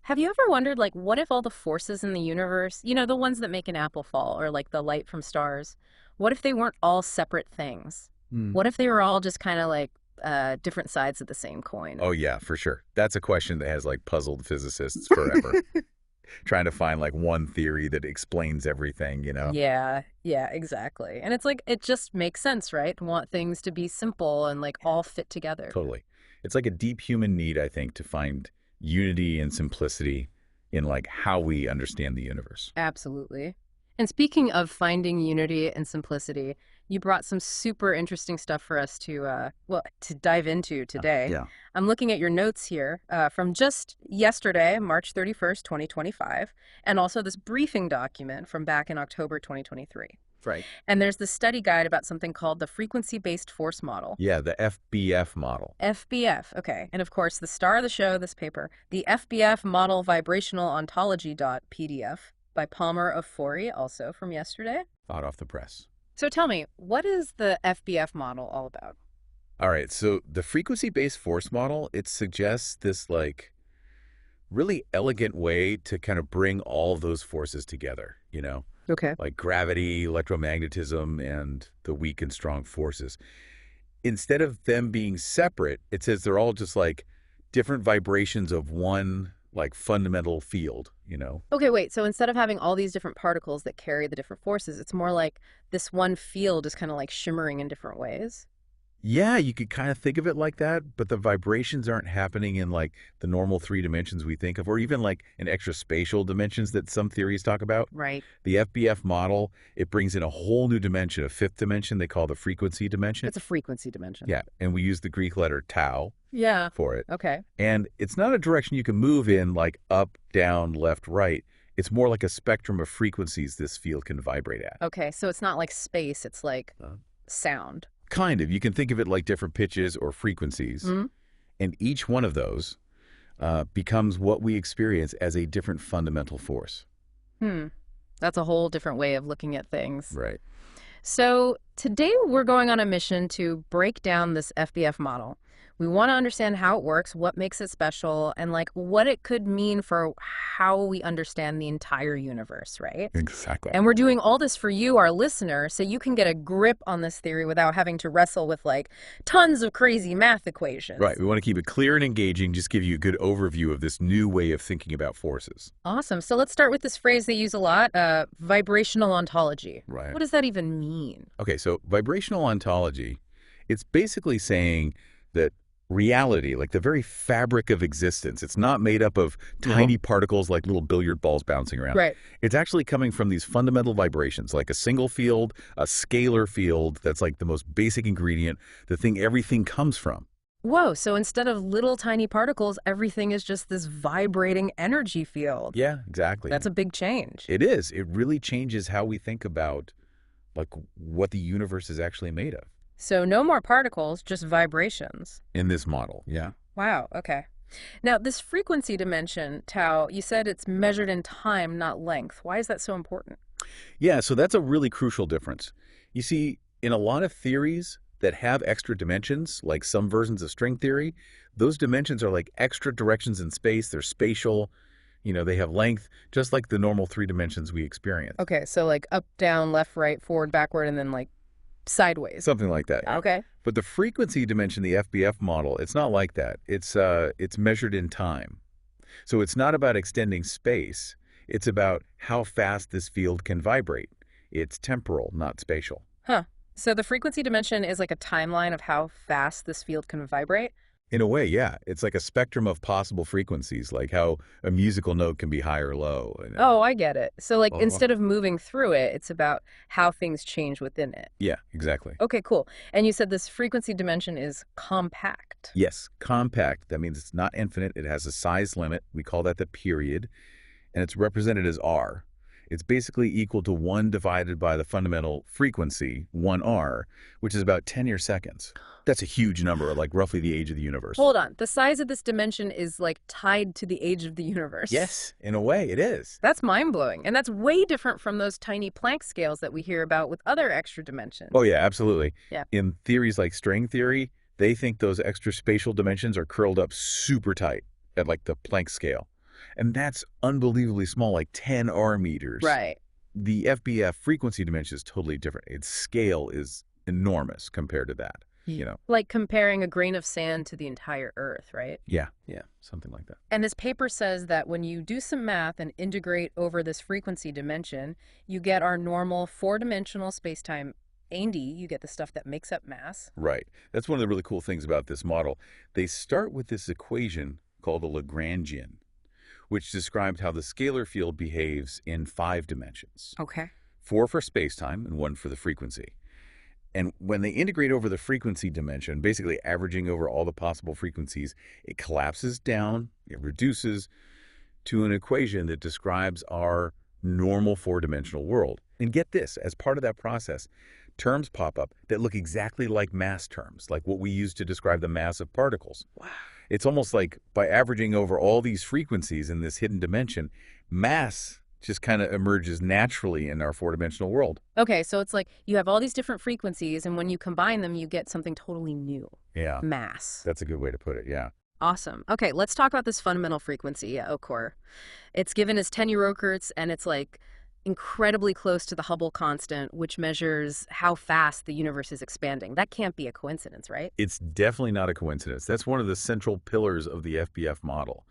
Have you ever wondered, like, what if all the forces in the universe, the ones that make an apple fall or like the light from stars, what if they weren't all separate things? Hmm. What if they were all just kind of like different sides of the same coin? Oh, yeah, for sure. That's a question that has like puzzled physicists forever, trying to find like one theory that explains everything. Yeah, yeah, exactly. And it's like, it just makes sense, right? To want things to be simple and like all fit together. Totally. It's like a deep human need, I think, to find unity and simplicity in like how we understand the universe. Absolutely. And speaking of finding unity and simplicity, you brought some super interesting stuff for us to dive into today. Yeah. I'm looking at your notes here from just yesterday, March 31st, 2025, and also this briefing document from back in October 2023. Right. And there's this study guide about something called the frequency-based force model. Yeah, the FBF model. FBF, okay. And of course, the star of the show, this paper, the FBF model vibrational ontology.pdf by Palmer of Forey, also from yesterday. Hot off the press. So tell me, what is the FBF model all about? All right, so the frequency-based force model, it suggests this like really elegant way to kind of bring all of those forces together, Okay. like gravity, electromagnetism, and the weak and strong forces. Instead of them being separate, it says they're all just like different vibrations of one like fundamental field. Okay, wait. So instead of having all these different particles that carry the different forces, it's more like this one field is kind of like shimmering in different ways. Yeah, you could kind of think of it like that, but the vibrations aren't happening in like the normal 3 dimensions we think of, or even like in extra spatial dimensions that some theories talk about. Right. The FBF model, it brings in a whole new dimension, a fifth dimension they call the frequency dimension. It's a frequency dimension. Yeah, and we use the Greek letter tau Yeah. for it. Okay. And it's not a direction you can move in like up, down, left, right. It's more like a spectrum of frequencies this field can vibrate at. Okay. So it's not like space, it's like sound. Kind of. You can think of it like different pitches or frequencies. Mhm. And each one of those becomes what we experience as a different fundamental force. That's a whole different way of looking at things. Right. So today we're going on a mission to break down this FBF model. We want to understand how it works, what makes it special, and like what it could mean for how we understand the entire universe, right? Exactly. And we're doing all this for you, our listener, so you can get a grip on this theory without having to wrestle with like tons of crazy math equations. Right. We want to keep it clear and engaging, just give you a good overview of this new way of thinking about forces. Awesome. So let's start with this phrase they use a lot, vibrational ontology. Right. What does that even mean? Okay, so vibrational ontology, it's basically saying that reality, like the very fabric of existence, it's not made up of tiny particles like little billiard balls bouncing around. Right. It's actually coming from these fundamental vibrations, like a single field, a scalar field, that's like the most basic ingredient, the thing everything comes from. Whoa, so instead of little tiny particles, everything is just this vibrating energy field. Yeah, exactly. That's a big change. It is. It really changes how we think about like what the universe is actually made of. So no more particles, just vibrations. In this model, yeah. Wow, okay. Now, this frequency dimension, tau, you said it's measured in time, not length. Why is that so important? Yeah, so that's a really crucial difference. You see, in a lot of theories that have extra dimensions, like some versions of string theory, those dimensions are like extra directions in space. They're spatial. They have length, just like the normal 3 dimensions we experience. Okay, so like up, down, left, right, forward, backward, and then like sideways. Something like that. Okay. But the frequency dimension, the FBF model, it's not like that. It's measured in time. So it's not about extending space. It's about how fast this field can vibrate. It's temporal, not spatial. Huh. So the frequency dimension is like a timeline of how fast this field can vibrate? In a way, yeah. It's like a spectrum of possible frequencies, like how a musical note can be high or low. Oh, I get it. So like Oh. instead of moving through it, it's about how things change within it. Yeah, exactly. Okay, cool. And you said this frequency dimension is compact. Yes, compact. That means it's not infinite. It has a size limit. We call that the period. And it's represented as R. It's basically equal to 1 divided by the fundamental frequency, 1R, which is about 10 year seconds. That's a huge number, like roughly the age of the universe. Hold on. The size of this dimension is like tied to the age of the universe. Yes, in a way, it is. That's mind-blowing. And that's way different from those tiny Planck scales that we hear about with other extra dimensions. Oh, yeah, absolutely. Yeah. In theories like string theory, they think those extra spatial dimensions are curled up super tight at like the Planck scale. And that's unbelievably small, like 10 R meters. Right. The FBF frequency dimension is totally different. Its scale is enormous compared to that, Yeah. you know? Like comparing a grain of sand to the entire Earth, right? Yeah, something like that. And this paper says that when you do some math and integrate over this frequency dimension, you get our normal four-dimensional spacetime AND, you get the stuff that makes up mass. Right. That's one of the really cool things about this model. They start with this equation called a Lagrangian, which describes how the scalar field behaves in 5 dimensions. Okay. 4 for spacetime and 1 for the frequency. And when they integrate over the frequency dimension, basically averaging over all the possible frequencies, it collapses down, it reduces to an equation that describes our normal 4-dimensional world. And get this, as part of that process, terms pop up that look exactly like mass terms, like what we use to describe the mass of particles. Wow. It's almost like by averaging over all these frequencies in this hidden dimension, mass just kind of emerges naturally in our 4-dimensional world. Okay, so it's like you have all these different frequencies, and when you combine them, you get something totally new. Yeah, Mass. that's a good way to put it, yeah. Awesome. Okay, let's talk about this fundamental frequency at core. It's given as 10 Eurohertz, and it's like incredibly close to the Hubble constant, which measures how fast the universe is expanding. That can't be a coincidence, right? It's definitely not a coincidence. That's one of the central pillars of the FBF model.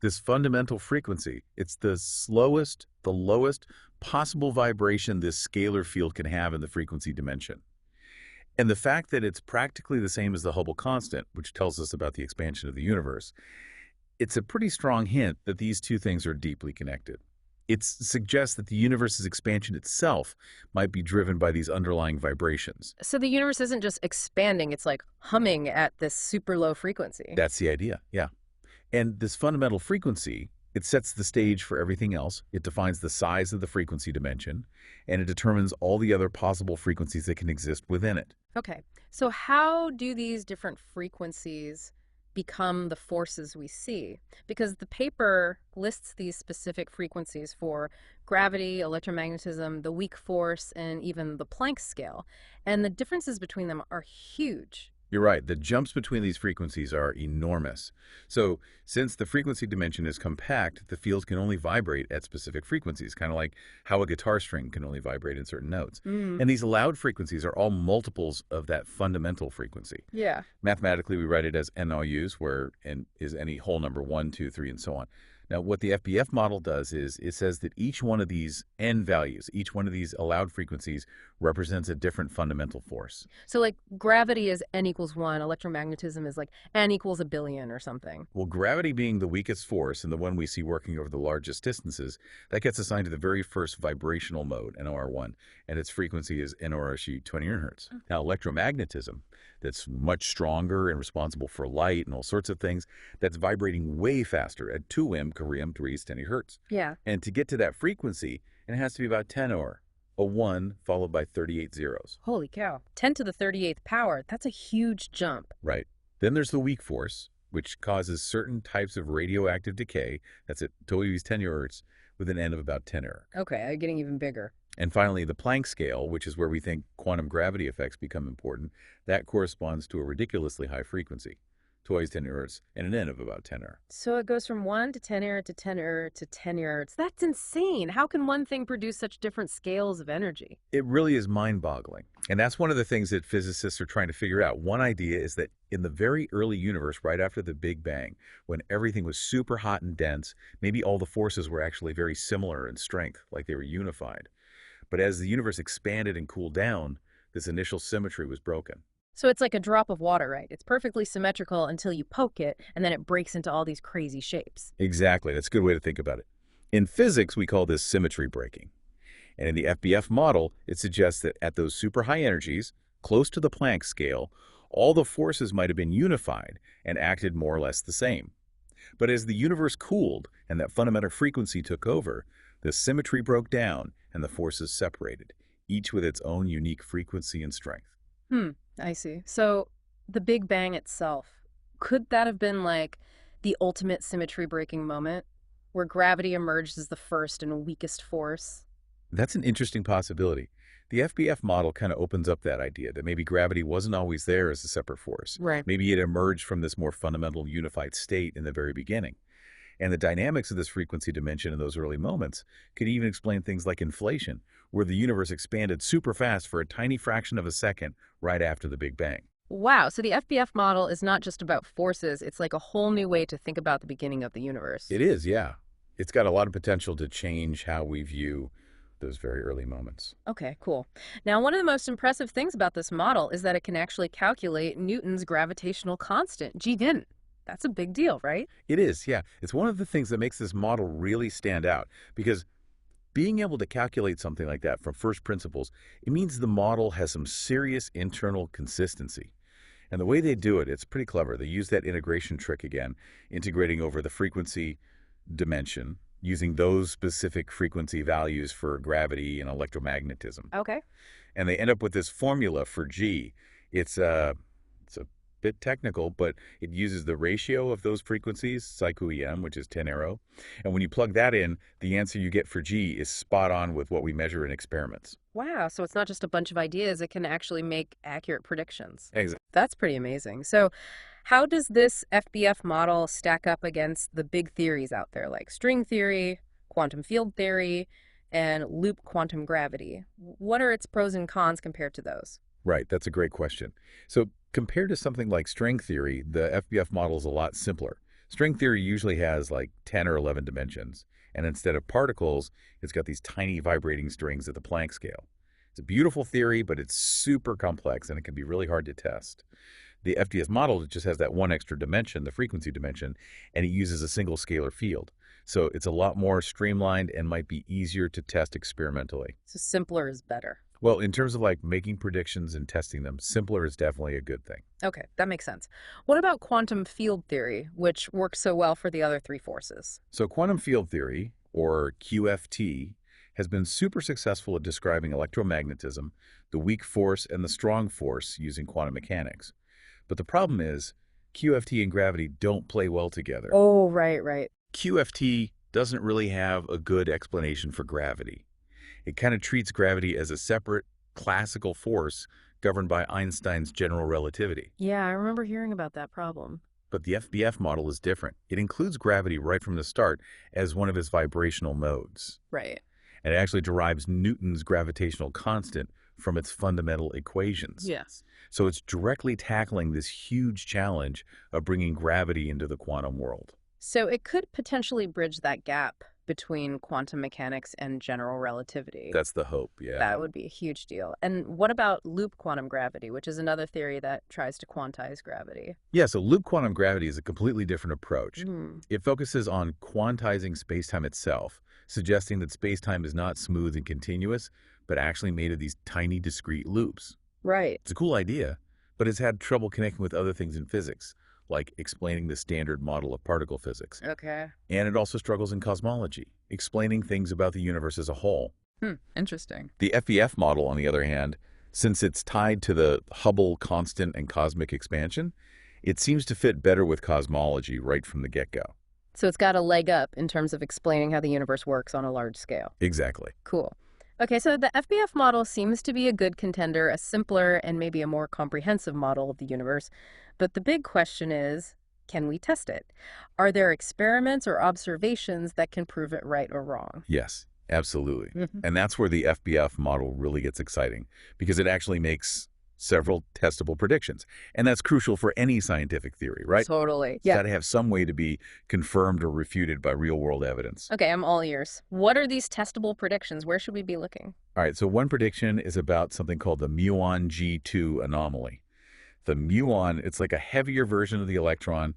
This fundamental frequency, it's the slowest, the lowest possible vibration this scalar field can have in the frequency dimension. And the fact that it's practically the same as the Hubble constant, which tells us about the expansion of the universe, it's a pretty strong hint that these two things are deeply connected. It suggests that the universe's expansion itself might be driven by these underlying vibrations. So the universe isn't just expanding, it's like humming at this super low frequency. That's the idea, yeah. And this fundamental frequency, it sets the stage for everything else. It defines the size of the frequency dimension, and it determines all the other possible frequencies that can exist within it. Okay, so how do these different frequencies become the forces we see? Because the paper lists these specific frequencies for gravity, electromagnetism, the weak force, and even the Planck scale. And the differences between them are huge. You're right. The jumps between these frequencies are enormous. So since the frequency dimension is compact, the fields can only vibrate at specific frequencies, kind of like how a guitar string can only vibrate in certain notes. And these loud frequencies are all multiples of that fundamental frequency. Yeah. Mathematically, we write it as NLUs, where n is any whole number, 1, 2, 3, and so on. Now, what the FBF model does is it says that each one of these n values, each one of these allowed frequencies represents a different fundamental force. So like gravity is n=1, electromagnetism is like n=1,000,000,000 or something. Well, gravity being the weakest force and the one we see working over the largest distances, that gets assigned to the very first vibrational mode, NOR1, and its frequency is NORSU 20 Hz. Now, electromagnetism, that's much stronger and responsible for light and all sorts of things, that's vibrating way faster at 2M Korean 3 10 Hz. Yeah. And to get to that frequency, it has to be about 10 or a 1 followed by 38 zeros. Holy cow. 10 to the 38th power. That's a huge jump. Right. Then there's the weak force, which causes certain types of radioactive decay. That's at TOE's 10 Hz with an N of about 10 erg. Okay, getting even bigger. And finally, the Planck scale, which is where we think quantum gravity effects become important, that corresponds to a ridiculously high frequency, TOE's 10 Hz, and an N of about 10 erg. So it goes from 1 to 10 erg to 10 erg to 10 erg. That's insane. How can one thing produce such different scales of energy? It really is mind-boggling. And that's one of the things that physicists are trying to figure out. One idea is that in the very early universe, right after the Big Bang, when everything was super hot and dense, maybe all the forces were actually very similar in strength, like they were unified. But as the universe expanded and cooled down, this initial symmetry was broken. So it's like a drop of water, right? It's perfectly symmetrical until you poke it, and then it breaks into all these crazy shapes. Exactly. That's a good way to think about it. In physics, we call this symmetry breaking. And in the FBF model, it suggests that at those super high energies, close to the Planck scale, all the forces might have been unified and acted more or less the same. But as the universe cooled and that fundamental frequency took over, the symmetry broke down and the forces separated, each with its own unique frequency and strength. I see. So the Big Bang itself, could that have been like the ultimate symmetry breaking moment where gravity emerged as the first and weakest force? That's an interesting possibility. The FBF model kind of opens up that idea that maybe gravity wasn't always there as a separate force. Right. Maybe it emerged from this more fundamental unified state in the very beginning. And the dynamics of this frequency dimension in those early moments could even explain things like inflation, where the universe expanded super fast for a tiny fraction of a second right after the Big Bang. Wow, so the FBF model is not just about forces, it's like a whole new way to think about the beginning of the universe. It is, yeah. It's got a lot of potential to change how we view those very early moments. Okay, cool. Now, one of the most impressive things about this model is that it can actually calculate Newton's gravitational constant. Gee, didn't. That's a big deal, right? It is, yeah. It's one of the things that makes this model really stand out because being able to calculate something like that from first principles, it means the model has some serious internal consistency. And the way they do it, it's pretty clever. They use that integration trick again, integrating over the frequency dimension, using those specific frequency values for gravity and electromagnetism. Okay. And they end up with this formula for G. It's a bit technical, but it uses the ratio of those frequencies, psi QEM, which is 10 arrow. And when you plug that in, the answer you get for G is spot on with what we measure in experiments. Wow, so it's not just a bunch of ideas, it can actually make accurate predictions. Exactly. That's pretty amazing. So how does this FBF model stack up against the big theories out there like string theory, quantum field theory, and loop quantum gravity? What are its pros and cons compared to those? Right, that's a great question. So compared to something like string theory, the FBF model is a lot simpler. String theory usually has like 10 or 11 dimensions, and instead of particles, it's got these tiny vibrating strings at the Planck scale. It's a beautiful theory, but it's super complex, and it can be really hard to test. The FDS model just has that one extra dimension, the frequency dimension, and it uses a single scalar field. So it's a lot more streamlined and might be easier to test experimentally. So simpler is better. Well, in terms of like making predictions and testing them, simpler is definitely a good thing. Okay, that makes sense. What about quantum field theory, which works so well for the other three forces? So quantum field theory, or QFT, has been super successful at describing electromagnetism, the weak force and the strong force using quantum mechanics. But the problem is, QFT and gravity don't play well together. Oh, right. QFT doesn't really have a good explanation for gravity. It kind of treats gravity as a separate, classical force governed by Einstein's general relativity. Yeah, I remember hearing about that problem. But the FBF model is different. It includes gravity right from the start as one of its vibrational modes. Right. And it actually derives Newton's gravitational constant from its fundamental equations. Yes. So it's directly tackling this huge challenge of bringing gravity into the quantum world. So it could potentially bridge that gap between quantum mechanics and general relativity. That's the hope, yeah. That would be a huge deal. And what about loop quantum gravity, which is another theory that tries to quantize gravity? Yeah, so loop quantum gravity is a completely different approach. Hmm. It focuses on quantizing spacetime itself, suggesting that spacetime is not smooth and continuous, but actually made of these tiny discrete loops. Right. It's a cool idea, but it's had trouble connecting with other things in physics, like explaining the standard model of particle physics. Okay. And it also struggles in cosmology, explaining things about the universe as a whole. Interesting. The FEF model, on the other hand, since it's tied to the Hubble constant and cosmic expansion, it seems to fit better with cosmology right from the get-go. So it's got a leg up in terms of explaining how the universe works on a large scale. Exactly. Cool. Okay, so the FBF model seems to be a good contender, a simpler and maybe a more comprehensive model of the universe. But the big question is, can we test it? Are there experiments or observations that can prove it right or wrong? Yes, absolutely. Mhm. And that's where the FBF model really gets exciting, because it actually makes several testable predictions. And that's crucial for any scientific theory, right? Totally. It's got to have some way to be confirmed or refuted by real-world evidence. Okay, I'm all ears. What are these testable predictions? Where should we be looking? All right, so one prediction is about something called the muon G2 anomaly. The muon, it's like a heavier version of the electron,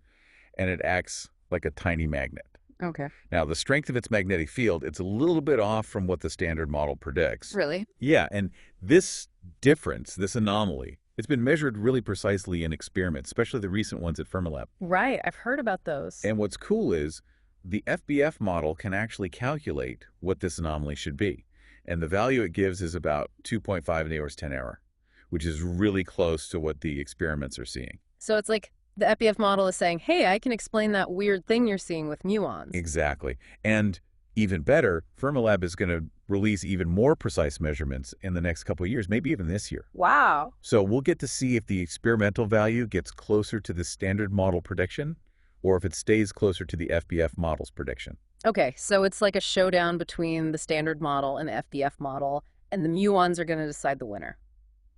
and it acts like a tiny magnet. Okay. Now, the strength of its magnetic field, it's a little bit off from what the standard model predicts. Really? Yeah, and this difference, this anomaly, it's been measured really precisely in experiments, especially the recent ones at Fermilab. Right, I've heard about those. And what's cool is the FBF model can actually calculate what this anomaly should be. And the value it gives is about 2.5 Naurs-10 error, which is really close to what the experiments are seeing. So it's like the FBF model is saying, hey, I can explain that weird thing you're seeing with muons. Exactly. And even better, Fermilab is going to release even more precise measurements in the next couple of years, maybe even this year. Wow. So we'll get to see if the experimental value gets closer to the standard model prediction or if it stays closer to the FBF model's prediction. Okay, so it's like a showdown between the standard model and the FBF model, and the muons are going to decide the winner.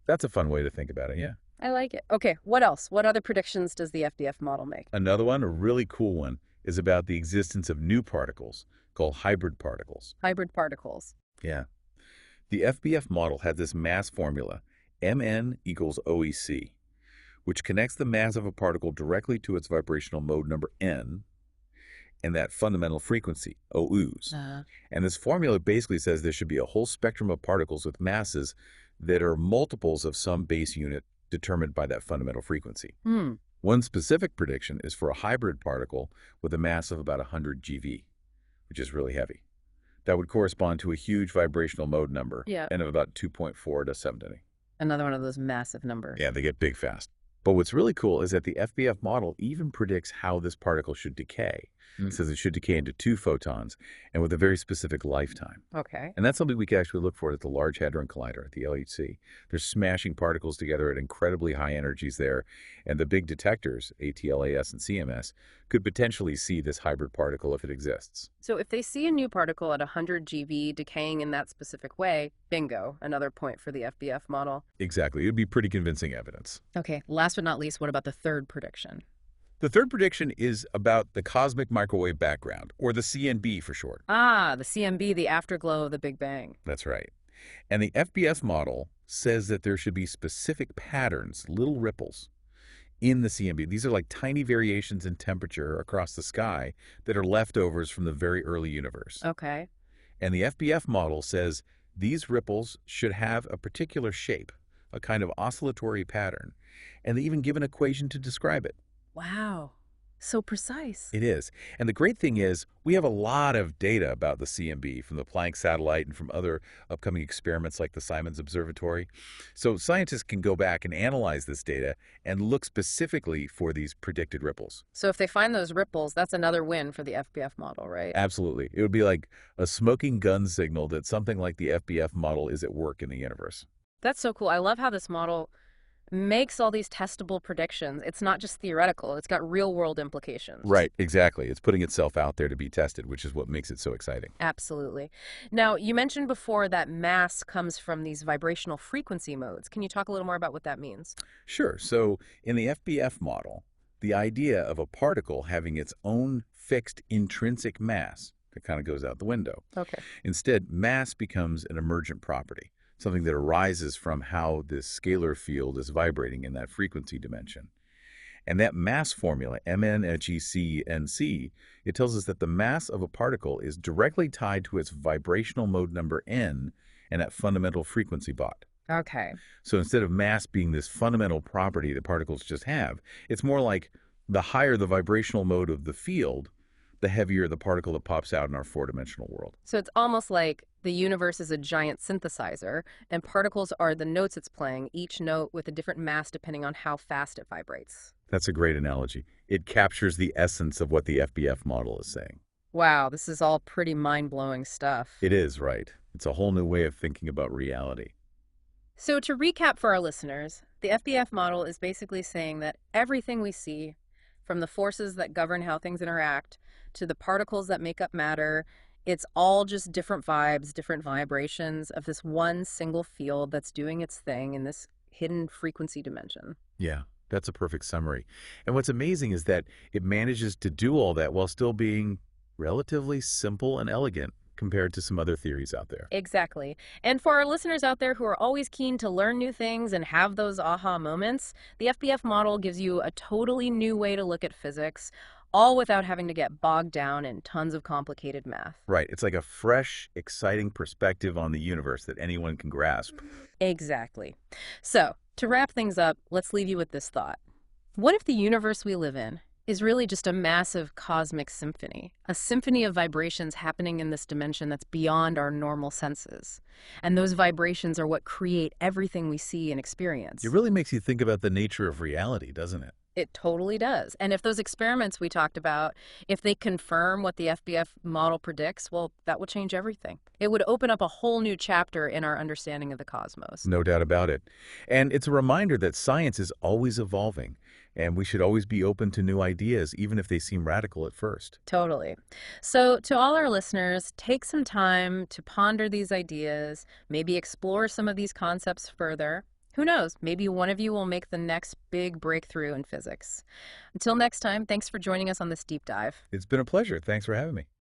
That's a fun way to think about it, yeah. I like it. Okay, what else? What other predictions does the FBF model make? Another one, a really cool one, is about the existence of new particles called hybrid particles. Hybrid particles. Yeah. The FBF model has this mass formula, Mn equals OEC, which connects the mass of a particle directly to its vibrational mode number n and that fundamental frequency, OUs. And this formula basically says there should be a whole spectrum of particles with masses that are multiples of some base unit determined by that fundamental frequency. One specific prediction is for a hybrid particle with a mass of about 100 GeV, which is really heavy. That would correspond to a huge vibrational mode number, and of about 2.4 to 70. Another one of those massive numbers. Yeah, they get big fast. But what's really cool is that the FBF model even predicts how this particle should decay. It says it should decay into 2 photons and with a very specific lifetime. Okay. And that's something we can actually look for at the Large Hadron Collider, at the LHC. They're smashing particles together at incredibly high energies there, and the big detectors, ATLAS and CMS, could potentially see this hybrid particle if it exists. So if they see a new particle at 100 GeV decaying in that specific way, bingo, another point for the FBF model. Exactly. It would be pretty convincing evidence. Okay, last but not least, what about the third prediction? The third prediction is about the cosmic microwave background, or the CMB for short. Ah, the CMB, the afterglow of the Big Bang. That's right. And the FBF model says that there should be specific patterns, little ripples, in the CMB. These are like tiny variations in temperature across the sky that are leftovers from the very early universe. Okay. And the FBF model says these ripples should have a particular shape, a kind of oscillatory pattern, and they even give an equation to describe it. Wow. So precise. It is. And the great thing is we have a lot of data about the CMB from the Planck satellite and from other upcoming experiments like the Simons Observatory. So scientists can go back and analyze this data and look specifically for these predicted ripples. So if they find those ripples, that's another win for the FBF model, right? Absolutely. It would be like a smoking gun signal that something like the FBF model is at work in the universe. That's so cool. I love how this model makes all these testable predictions. It's not just theoretical. It's got real-world implications. Right, exactly. It's putting itself out there to be tested, which is what makes it so exciting. Absolutely. Now, you mentioned before that mass comes from these vibrational frequency modes. Can you talk a little more about what that means? Sure. So in the FBF model, the idea of a particle having its own fixed intrinsic mass, that kind of goes out the window. Okay. Instead, mass becomes an emergent property, something that arises from how this scalar field is vibrating in that frequency dimension. And that mass formula, MnHECNC, it tells us that the mass of a particle is directly tied to its vibrational mode number n and that fundamental frequency bot. Okay. So instead of mass being this fundamental property that particles just have, it's more like the higher the vibrational mode of the field, the heavier the particle that pops out in our four-dimensional world. So it's almost like the universe is a giant synthesizer, and particles are the notes it's playing, each note with a different mass depending on how fast it vibrates. That's a great analogy. It captures the essence of what the FBF model is saying. Wow, this is all pretty mind-blowing stuff. It is, right. It's a whole new way of thinking about reality. So to recap for our listeners, the FBF model is basically saying that everything we see, from the forces that govern how things interact to the particles that make up matter, it's all just different vibes, different vibrations of this one single field that's doing its thing in this hidden frequency dimension. Yeah, that's a perfect summary. And what's amazing is that it manages to do all that while still being relatively simple and elegant compared to some other theories out there. Exactly. And for our listeners out there who are always keen to learn new things and have those aha moments, the FBF model gives you a totally new way to look at physics, all without having to get bogged down in tons of complicated math. Right. It's like a fresh, exciting perspective on the universe that anyone can grasp. Exactly. So, to wrap things up, let's leave you with this thought. What if the universe we live in is really just a massive cosmic symphony, a symphony of vibrations happening in this dimension that's beyond our normal senses? And those vibrations are what create everything we see and experience. It really makes you think about the nature of reality, doesn't it? It totally does. And if those experiments we talked about, if they confirm what the FBF model predicts, well, that will change everything. It would open up a whole new chapter in our understanding of the cosmos. No doubt about it. And it's a reminder that science is always evolving, and we should always be open to new ideas, even if they seem radical at first. Totally. So, to all our listeners, take some time to ponder these ideas, maybe explore some of these concepts further. Who knows? Maybe one of you will make the next big breakthrough in physics. Until next time, thanks for joining us on this deep dive. It's been a pleasure. Thanks for having me.